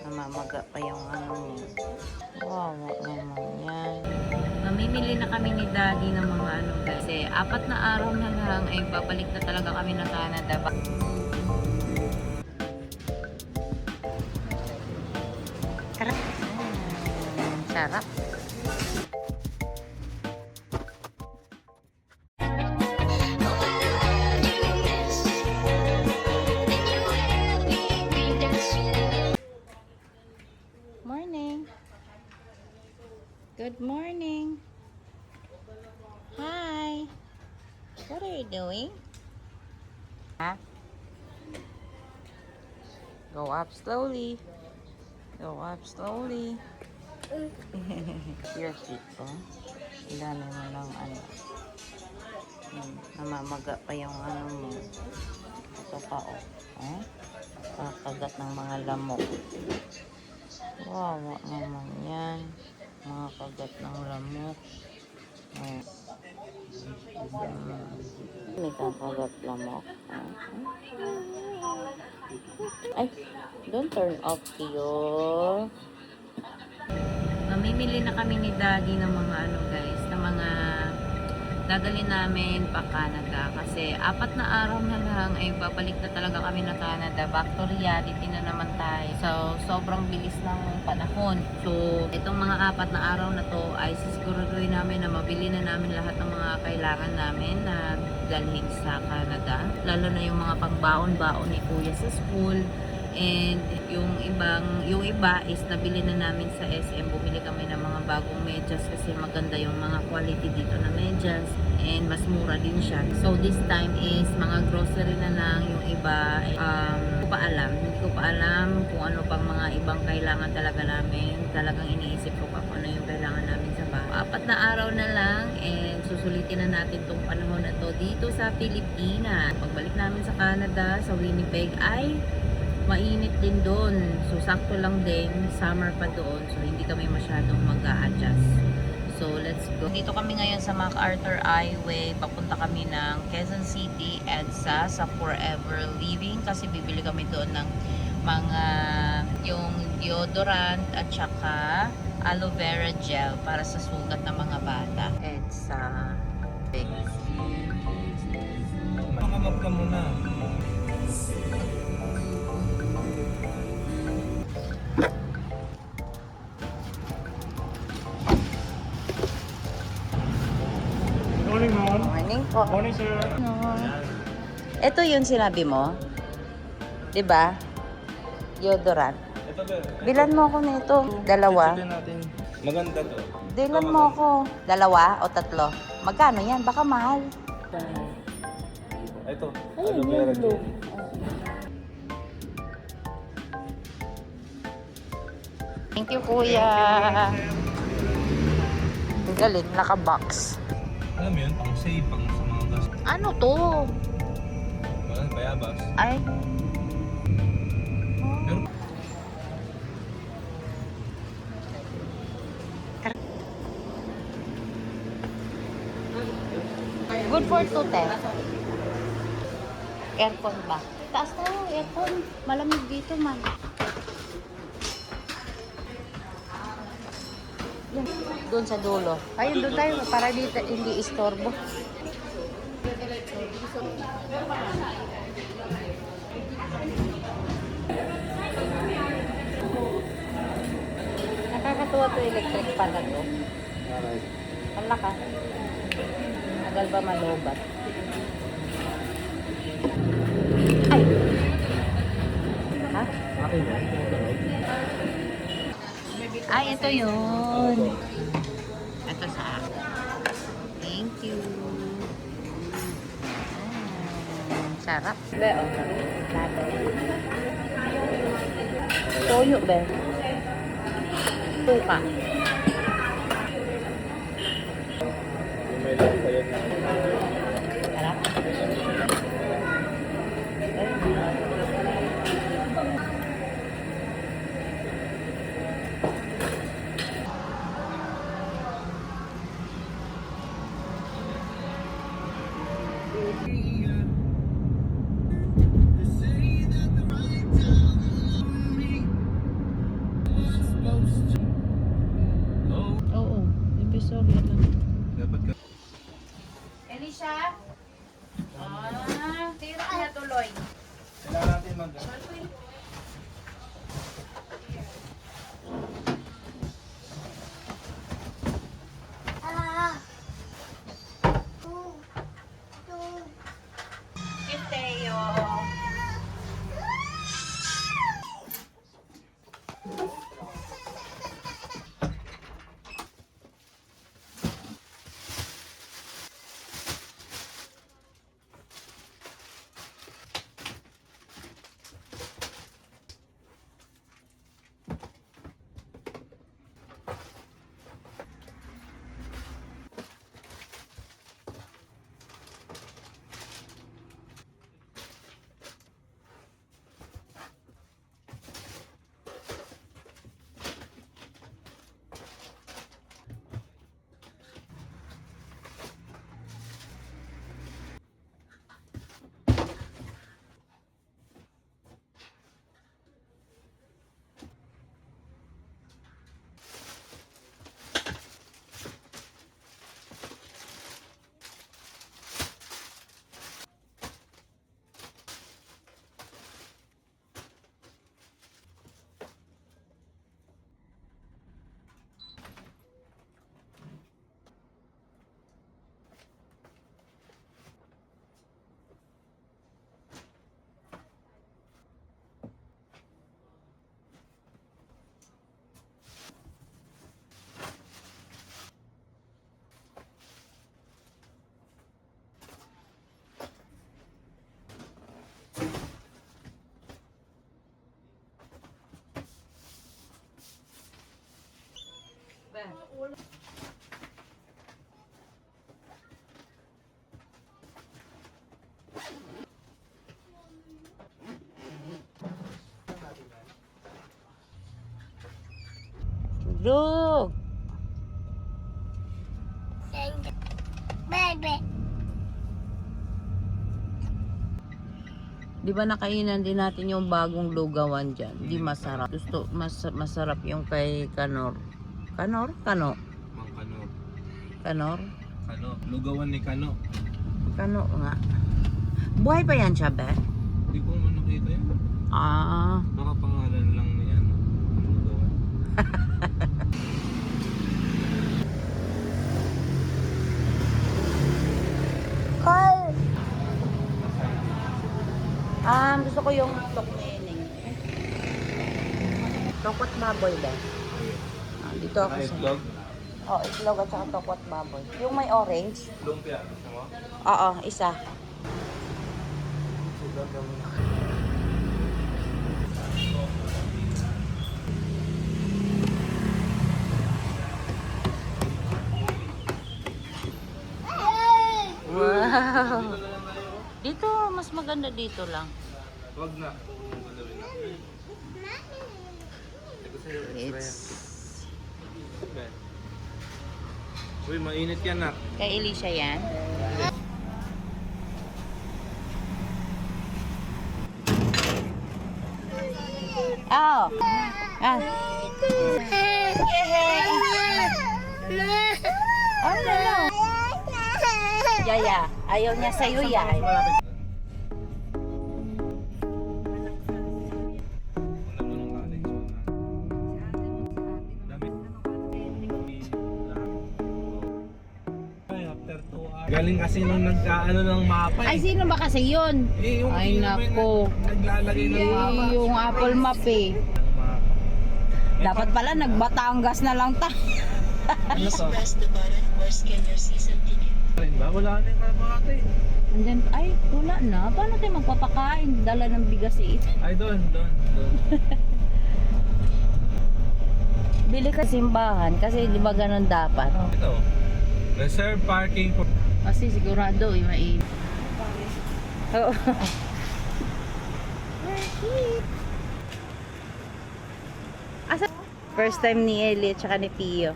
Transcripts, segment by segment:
Namamaga pa yung ano mo. Wawa naman yan. Mamimili na kami ni Daddy ng mga ano kasi 4 na araw na lang ay babalik na talaga kami ng Canada. Sarap. Sarap. Morning. Good morning. Hi. What are you doing? Huh? Go up slowly. Go up slowly. Your feet, oh. Ilami mo ng ano. Namamaga pa yung ano mo. Ito pa, oh. Kakagat ng mga lamok. Wawa naman yan. Mga kagat ng lamok. May kakagat lamok. Ay, don't turn off your... Mamimili na kami ni Daddy ng mga ano guys, ng mga dadali namin pa Canada kasi 4 na araw na lang ay babalik na talaga kami na Canada. Back to reality na naman tayo. So, sobrang bilis ng panahon. So, itong mga 4 na araw na to ay sisiguraduhin namin na mabili na namin lahat ng mga kailangan namin na dalhin sa Canada. Lalo na yung mga pangbaon-baon ni Kuya sa school. And yung iba is nabili na namin sa SM. Bumili kami ng mga bagong medyas kasi maganda yung mga quality dito na medyas and mas mura din siya. So this time is mga grocery na lang. Yung iba hindi ko pa alam kung ano pang mga ibang kailangan talaga namin. Talagang iniisip ko pa kung ano yung kailangan namin sa bahay. 4 na araw na lang and susulitin na natin tong panahon na to dito sa Pilipinas. Pagbalik namin sa Canada, sa Winnipeg ay mainit din doon. So, sakto lang din. Summer pa doon. So, hindi kami masyadong mag-a-adjust. So, let's go. Dito kami ngayon sa MacArthur Highway. Papunta kami ng Quezon City, EDSA, sa Forever Living. Kasi bibili kami doon ng mga yung deodorant at saka aloe vera gel para sa sugat ng mga bata. EDSA. Mga map ka muna. Morning, ma'am. Morning po. Morning, sir. Ito yun sinabi mo? 'Di ba? Deodorant. Ito, be. Bilan mo ako nito. Dalawa. Ito natin. Maganda to. Bilan mo ako. 2 o 3? Magkano yan? Baka mahal. Ito. Ayun, Aloe vera yun, gel. Thank you, kuya. Ang galing, naka-box. Alam mo yun, pang save, pang sa mga gas. Ano to? Bayabas. Ay. Pero, Good for tooth. Aircon ba? Taas tayo, aircon. Malamig dito, man. Yan, doon sa dulo. Ayun, doon tayo para dito hindi istorbo. Nakakatuwa to electric pan na to. alright. Ang lakas. Tagal ba malobat? Ay! Ha? Akin ba? Ay, ito yun. Ito sa akin. Thank you. Sarap. Be, o. Lato. Toyo, be. Tuka. May lang pa yan. Sarap. siya? Tira na tuloy. Kailangan natin mag... Kiteo. Look. Baby. Di ba nakainan din natin yung bagong lugawan dyan? Di masarap. Gusto, masarap yung kay Kanor. Kanor? Kano? Mang Kano. Kanor? Kano. Lugawan ni Kano. Kano nga. Buhay pa yan siya, be? Hindi ko naman nakita yun. Ah. Baka pangalan lang ni ano. Lugawan. Call. Gusto ko yung tok nining. Tokot baboy ba? Dito ako sa... Itlog. Oh, itlog at saka tokot baboy. Yung may orange? Lumpia. Gusto mo? Oo, isa. Wow! Dito, mas maganda dito lang. Wag na. Ano rin na. Ito sa'yo, extra It's... yan. Uy, mainit yan nak. Kay Elisha yan? Oh! Ah! Oh, no. Yaya, ayaw niya sa'yo yan. Galing kasi nung nagkaano ng mapa Ay, eh. sino ba kasi yun? Eh, yung Ay, sino ba yung nako. naglalagay ng mapa. Yung Apple Map eh. Dapat pala nagbatangas na lang tayo. Ano to? Rin ba? Wala na yung kalapate. And then, ay, wala na. Paano tayo magpapakain? Dala ng bigas eh. Ay, doon. Bili ka simbahan kasi di ba ganun dapat? Ito. Reserve parking for... Kasi sigurado eh, mainit. Oo. Asa? First time ni Ellie at saka ni Pio.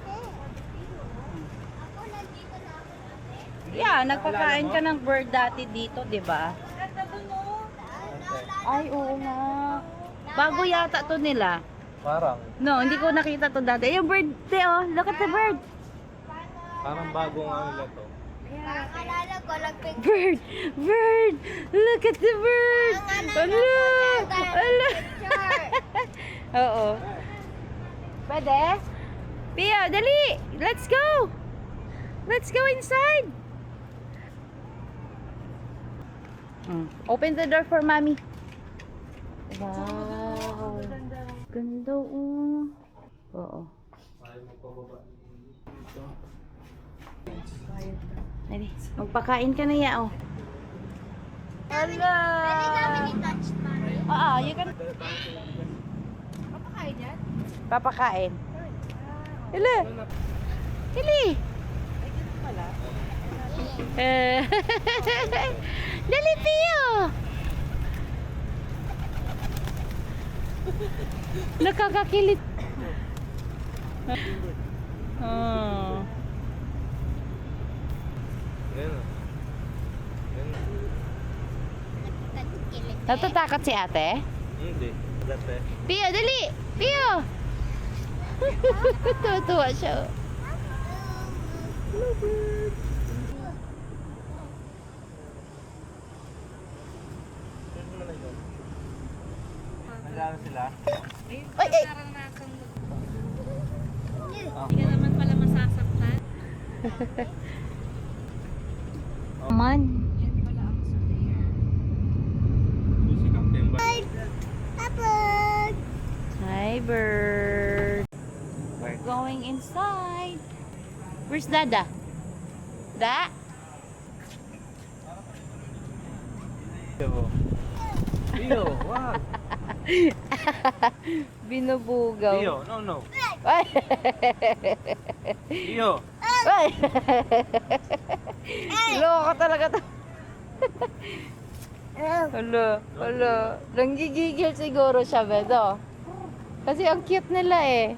Yeah, nagpakain ka ng bird dati dito, di ba? Ay, oo nga. Bago yata to nila. Parang. No, hindi ko nakita to dati. Yung bird, te, oh. Look at the bird. Parang bago nga nila to. Nakakalala ko, Bird! Bird! Look at the bird! Ala! Ala! Oo. Pwede? Pio, dali! Let's go! Let's go inside! Open the door for mommy. Wow! Ganda Oo. Dali, magpakain ka na ya, oh. Hello! Pwede namin i-touch, Mami. Oo, you can... Papakain yan? Papakain. Hili! Hili! Dali, Pio! Nakakakilit. Oh. Yan. Yan. Nagkilit. Natatakot si ate? Hindi. Dati. Pio, dali! Pio! Tuwa siya. Nagano sila? Ay, ay! Hindi ka naman pala masasaktan. Man. Si Captain ba? Tapos! Hi, bird. We're going inside. Where's Dada? Da? Pio, wag. Binubugaw. Pio, no. Ay! Pio. Ay! Loko talaga to. Hala. Nanggigigil siguro siya, Bedo. Kasi ang cute nila eh.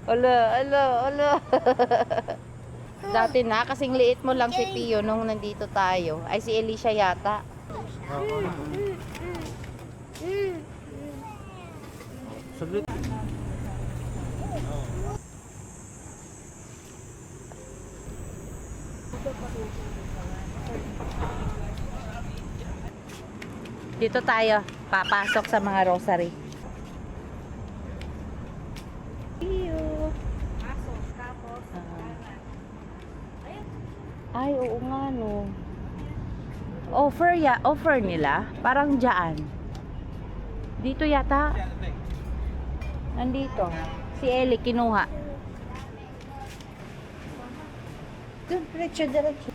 Hala. Dati na, kasing liit mo lang si Pio nung nandito tayo. Ay, si Alicia yata. Oo. Saglit. Dito tayo, papasok sa mga rosary. Pio. Pasok, tapos. Ay, oo nga no. Offer nila. Parang dyan. Dito yata. Nandito. Si Ellie kinuha. Doon, diretso.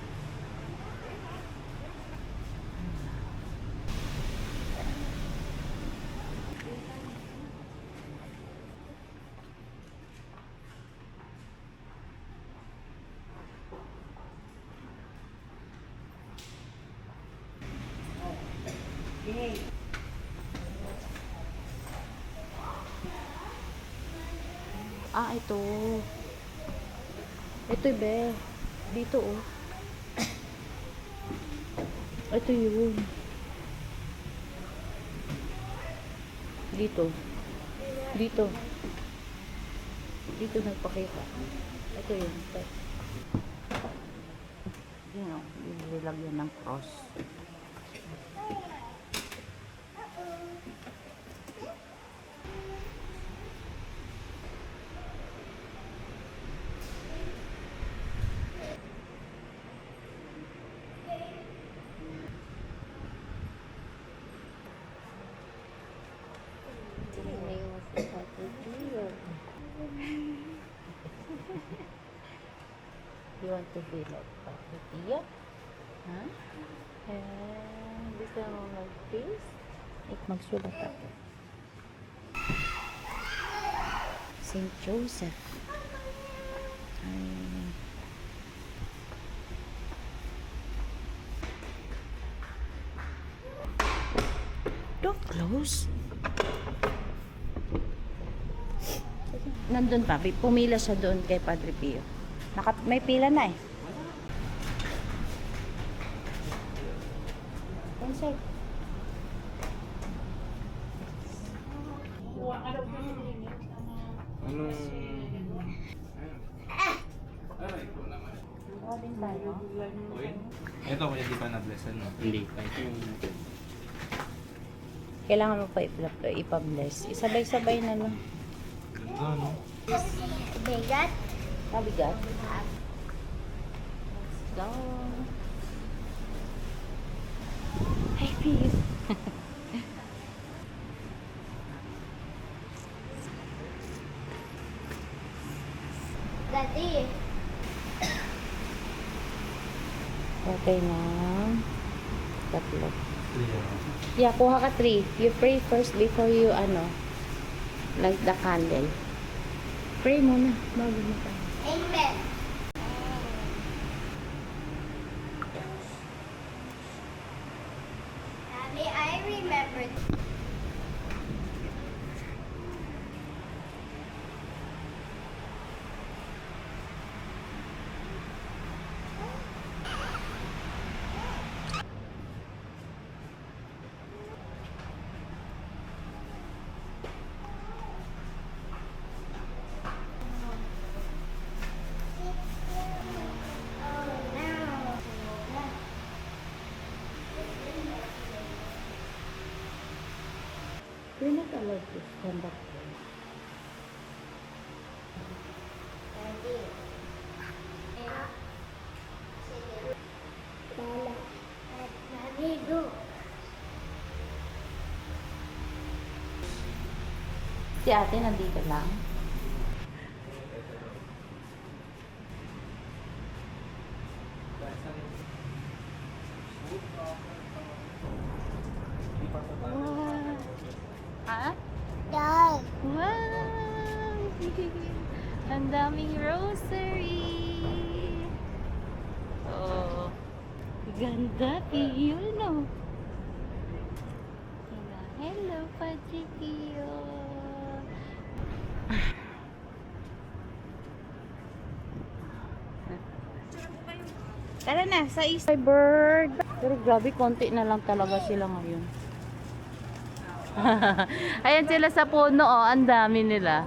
Ah, ito. Ito, be. Dito, oh. Ito yun. Dito. Dito nagpakita. Ito yun. Ito. Yun, oh. Nilagyan ng cross. You want to be like Patricia? Huh? Gusto mo mag-face? Magsulat ako. St. Joseph. Don't close. Nandun pa, pumila siya doon kay Padre Pio. May pila na eh. Inside. Kuha din tayo. Oil? Ito, kaya di pa na-blessan, no? Hindi pa. Ito yung natin. Kailangan mo pa ipa-bless. Isabay-sabay na lang. Ganda, no? Bigat. Mabigat. Let's go. Hi, Pete. Daddy. Okay na. Tatlo. Yeah, kuha ka 3. You pray first before you, light the candle. Pray muna. Bago mo tayo. Amen. Daddy, I remember. You're not allowed to stand up. Naligo. Si ate nandito lang. Wow. Ha? Dad. Wow! Ang daming rosary! Oh, ganda, Pio, no? Hello, Padre Pio! Tara na, sa Easter bird! Pero grabe, konti na lang talaga sila ngayon. Ayan sila sa puno, oh. Ang dami nila.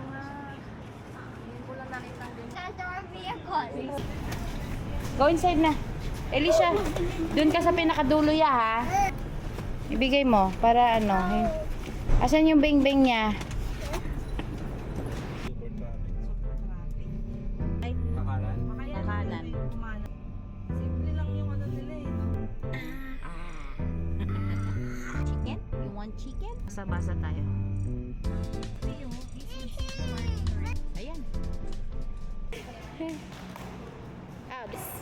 Go inside na. Elisha, dun ka sa pinakadulo ya, ha? Ibigay mo, para ano. Asan yung bing-bing niya? Super traffic. Kakalan? Nakanan. Simple lang yung ano nila eh. Chicken? You want chicken? Basa-basa tayo. Ayan.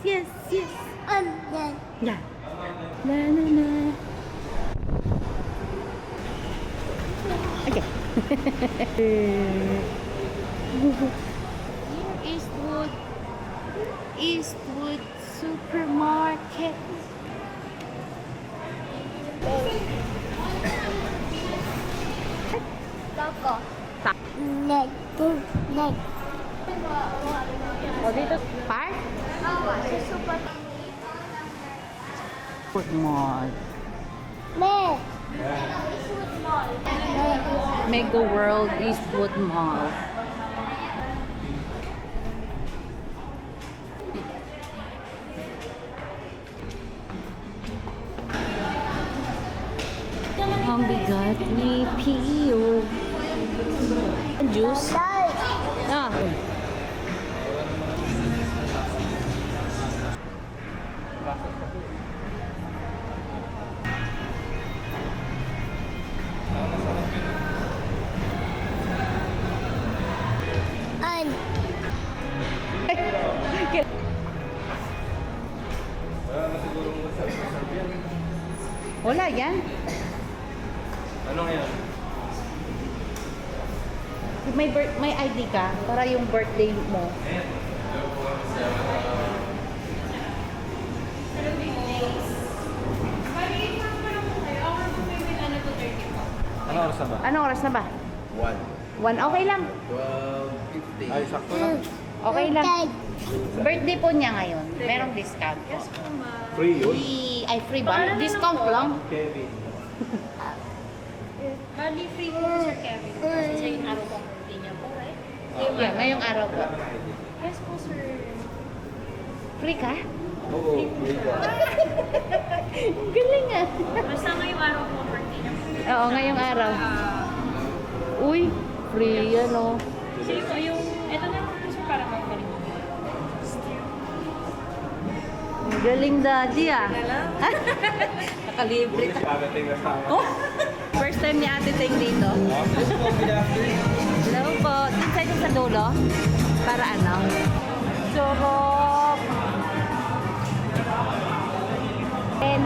Yes, yes. Yeah. Na na na. Okay. Here Eastwood Supermarket. Coco. Tak. Neck. Neck. O dito, park? Super. Food Mall. Neck. Mega World Eastwood Mall. Ang bigat ni Pio. Juice? Ah. An. Wala yan. Ano yan? May ID ka para yung birthday mo. Ano oras na ba? Anong oras na ba? 1. 1. Okay lang. 12:50. Ay, sakto lang. Okay lang. Birthday po niya ngayon. Merong discount po. Free yun. Free ba? Discount lang. Kevin. Bali free po Sir Kevin. Kasi siya yung araw pang birthday niya po, right? Yeah, ngayong araw po. Yes po, sir. Free ka? Oo, free ka. Galing ah. Basta ngayong araw po, birthday niya. Oo, ngayong araw. Uy, free yan oh. Sige po, ito na po sir para magbalik. Ang galing daddy ah. Nakalibre Buti ka. si Ate Ting kasama. Oh! First time ni Ate Ting dito. Let's go, good afternoon. Hello po. Inside sa dulo. Para ano? Sarap. And...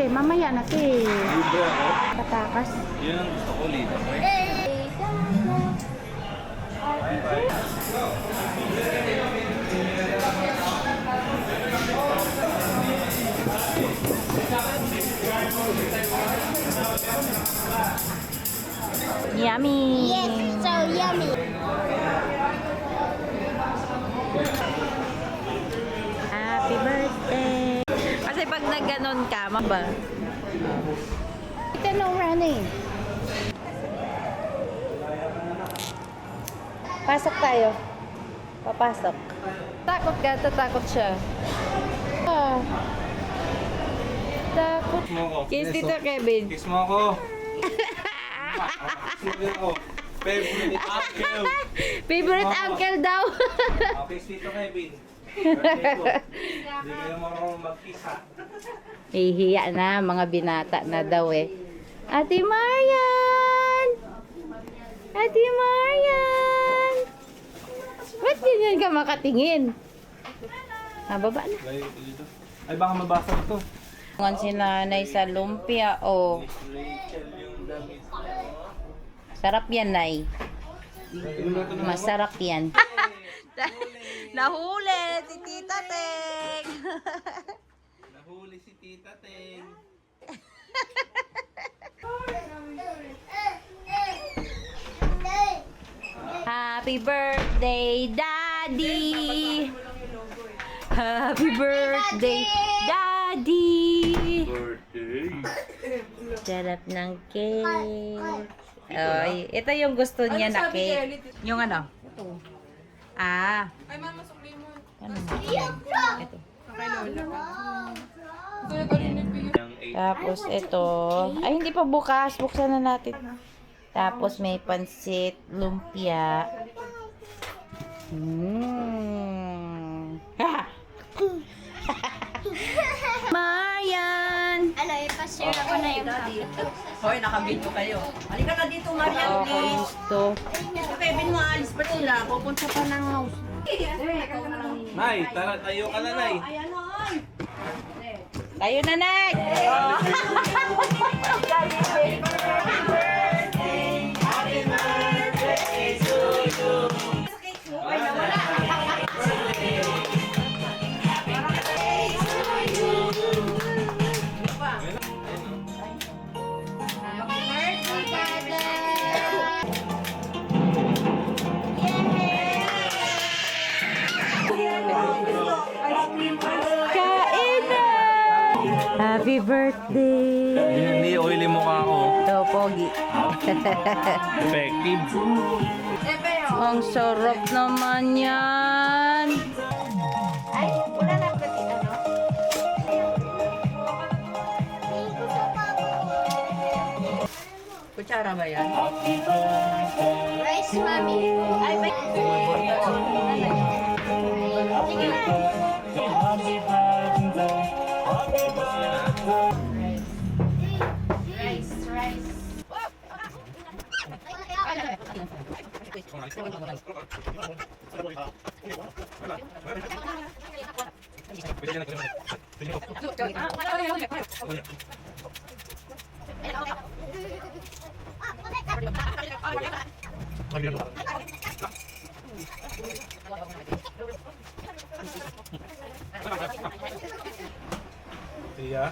Mamaya na te. Libre ako. Patakas. Yun ang gusto ko, libre. Bye-bye. Yummy. Yes, so yummy. Happy birthday. Kasi pag nagganon ka, ba? Ito no running. Pasok tayo. Papasok. Takot ka, tatakot siya. Ah. Takot. Kiss mo ako. Kiss Tito Kevin. Kiss mo ako. Kiss mo din ako. Favorite uncle. Favorite uncle daw. Kiss Tito Kevin. Birthday ko. Hindi kayo marunong mag-kiss ha. Hihiya na, mga binata na daw eh. Ate Marian! Ate Marian! Ba't ganyan ka makatingin? Baba na. Layo ito dito. Ay, baka mabasa ito. Ngon si nanay sa lumpia, oh. Miss Rachel yung damit. Sarap yan, nay. Inunato na Masarap yan. Nahuli si Tita Teng. Nahuli si Tita Ting. Happy birthday, Daddy! Happy birthday, Daddy! Birthday. Sarap ng cake. Ay, ito yung gusto niya na cake. Yung ano? Ah. Ay, mama, sukli mo. Ano? Ito. Yung 8. Tapos ito. Ay, hindi pa bukas. Buksan na natin. Tapos may pansit, lumpia. Marian! Ano, ipashare ako na yung Hoy, nakabidyo kayo. Halika na dito, Marian, Oh, please. gusto. Kevin mo, alis pa sila. Pupunta pa ng house. Nay, tara, tayo ka na, Nay. Ayan o, ay. Tayo na, Nay! Kain na! Happy birthday! Hindi oily mukha ko. Ito, pogi. Effective. Ang sarap naman yan. Ay, wala na kasi ano? Kutsara ba yan? Rice, mami. Ay, may... Sige na. Rice. Iya.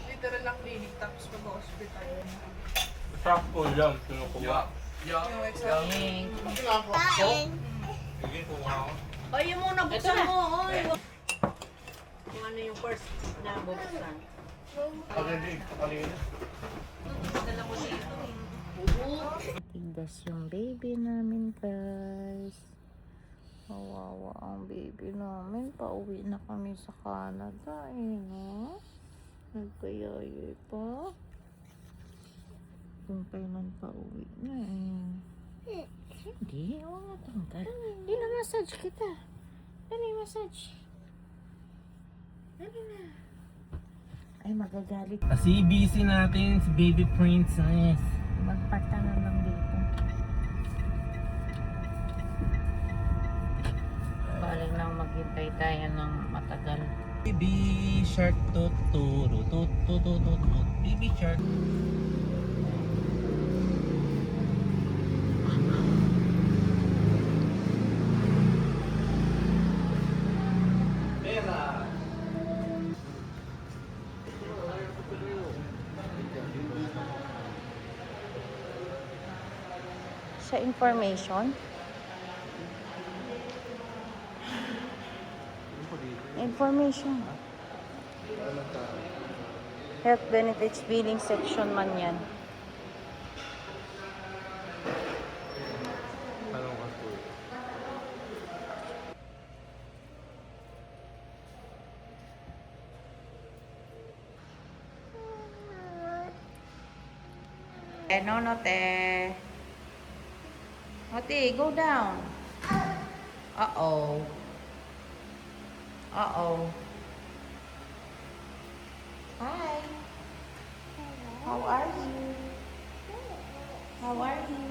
Literal na clinic tapos mag-hospital. Sakto lang, kinukuha. Yung exam. Kain. Sige, kuha ako. Ay, yung muna, buksan mo. Oy. Kung ano yung first na bubuksan. Dala ko dito. Tigas yung baby namin, guys. Kawawa ang baby namin. Pauwi na kami sa Canada, eh, no? Nagkayayay pa. Kung kailan pauwi na, eh. Hindi, huwag nga tanggal. Hindi na massage kita. Dali, massage. Dali na. Ay, magagalit. Si busy natin, si baby princess. Magpata na lang dito. Balik nang maghintay tayo ng matagal. Baby shark tuturo tuturo baby shark. Pera. Sa information. Information. Health benefits billing section man yan. Anong kaso? No, no, te. Oti, go down. Uh-oh. Uh-oh. Hi. How are you? How are you?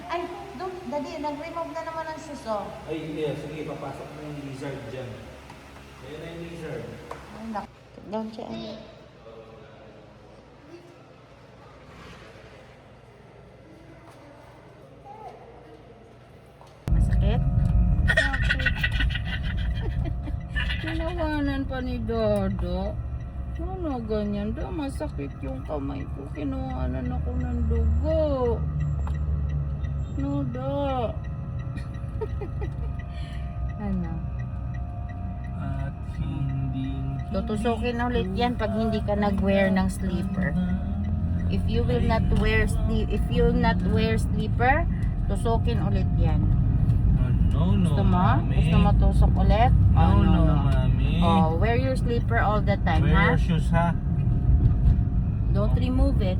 Ay, doon, daddy, nag-remove na naman ang shoes, oh. Ay, yeah, sige, papasok na yung lizard dyan. Ayun na yung lizard. Ay, down siya. Masakit? Tinawanan pa ni Dodo. Ano ganyan? Da, masakit yung kamay ko. Kinuhanan ako ng dugo. No, da. Ano? At hindi Tutusukin ulit yan pag hindi ka nag-wear ng sleeper. If you will not wear sleeper, tusukin ulit yan. No, no, Gusto mo? mami. Gusto mo tusok ulit? No, no, mami. Oh, wear your sleeper all the time, Wear ha? your shoes, ha? Don't remove it.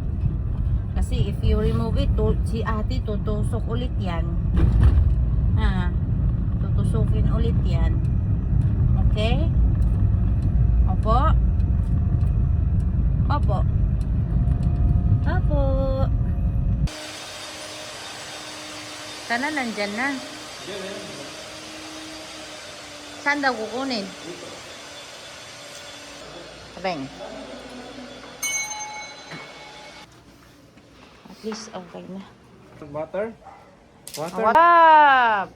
Kasi if you remove it, si ate tutusok ulit yan. Ha? Tutusukin ulit yan. Okay? Opo? Opo? Opo? Sana nandyan na. Saan daw kukunin? Abeng. At least okay na. Butter? Wap!